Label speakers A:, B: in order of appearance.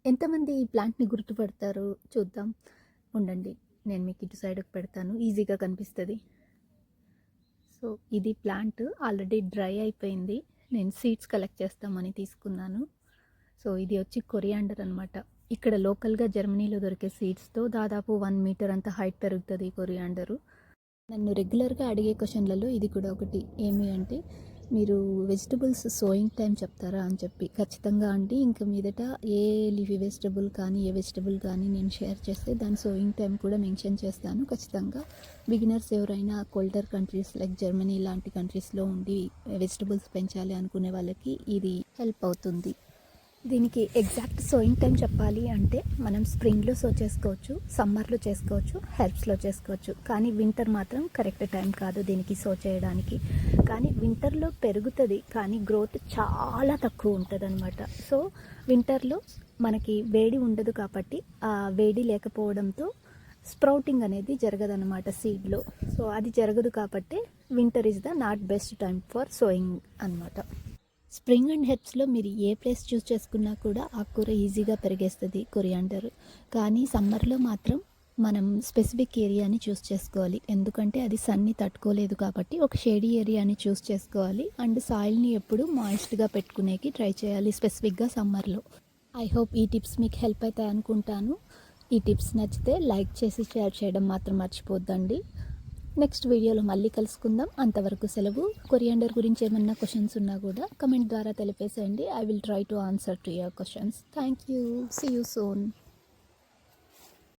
A: ఎంతమంది ఈ ప్లాంట్‌ని గుర్తుపడతారో చూద్దాం. ఉండండి. నేను మీకు ఇటు సైడ్‌కి పెడతాను. ఈజీగా కనిపిస్తది. సో, ఇది ప్లాంట్ ఆల్రెడీ డ్రై అయిపోయింది. నేను సీడ్స్ కలెక్ట్ చేస్తామని తీసుకున్నాను. సో, ఇది వచ్చి కొరియాండర్ అనమాట. ఇక్కడ లోకల్‌గా జర్మనీలో దొరికే సీడ్స్‌తో దాదాపు 1 మీటర్ అంత హైట్ పెరుగుతది ఈ కొరియాండరు. నన్ను రెగ్యులర్గా అడిగే క్వశ్చన్లలో ఇది కూడా ఒకటి. ఏమి అంటే, మీరు వెజిటబుల్స్ సోయింగ్ టైం చెప్తారా అని చెప్పి. ఖచ్చితంగా అండి. ఇంక మీదట ఏ లీఫీ వెజిటబుల్ కానీ, ఏ వెజిటబుల్ కానీ నేను షేర్ చేస్తే దాని సోయింగ్ టైం కూడా మెన్షన్ చేస్తాను ఖచ్చితంగా. బిగినర్స్ ఎవరైనా కోల్డర్ కంట్రీస్ లైక్ జర్మనీ లాంటి కంట్రీస్లో ఉండి వెజిటబుల్స్ పెంచాలి అనుకునే వాళ్ళకి ఇది హెల్ప్ అవుతుంది. దీనికి ఎగ్జాక్ట్ సోయింగ్ టైం చెప్పాలి అంటే మనం స్ప్రింగ్లో సో చేసుకోవచ్చు, సమ్మర్లో చేసుకోవచ్చు, హెర్బ్స్లో చేసుకోవచ్చు. కానీ వింటర్ మాత్రం కరెక్ట్ టైం కాదు దీనికి సో చేయడానికి. కానీ వింటర్లో పెరుగుతుంది, కానీ గ్రోత్ చాలా తక్కువ ఉంటుంది అనమాట. సో వింటర్లో మనకి వేడి ఉండదు కాబట్టి ఆ వేడి లేకపోవడంతో స్ప్రౌటింగ్ అనేది జరగదన్నమాట సీడ్లో. సో అది జరగదు కాబట్టి winter is the not best time for sowing అనమాట. స్ప్రింగ్ అండ్ హెర్బ్స్లో మీరు ఏ ప్లేస్ చూస్ చేసుకున్నా కూడా ఆకుకూర ఈజీగా పెరిగేస్తుంది కొరియాండర్. కానీ సమ్మర్లో మాత్రం మనం స్పెసిఫిక్ ఏరియాని చూస్ చేసుకోవాలి. ఎందుకంటే అది సన్ని తట్టుకోలేదు కాబట్టి ఒక షేడీ ఏరియాని చూస్ చేసుకోవాలి. అండ్ సాయిల్ని ఎప్పుడు మాయిస్ట్గా పెట్టుకునేకి ట్రై చేయాలి, స్పెసిఫిక్గా సమ్మర్లో. ఐ హోప్ ఈ టిప్స్ మీకు హెల్ప్ అవుతాయి అనుకుంటాను. ఈ టిప్స్ నచ్చితే లైక్ చేసి షేర్ చేయడం మాత్రం మర్చిపోద్దండి. నెక్స్ట్ వీడియోలో మళ్ళీ కలుసుకుందాం. అంతవరకు సెలవు. కొరియాండర్ గురించి ఏమన్నా క్వశ్చన్స్ ఉన్నా కూడా కమెంట్ ద్వారా తెలిపేసేయండి. I will try to answer to your questions. Thank you. See you soon.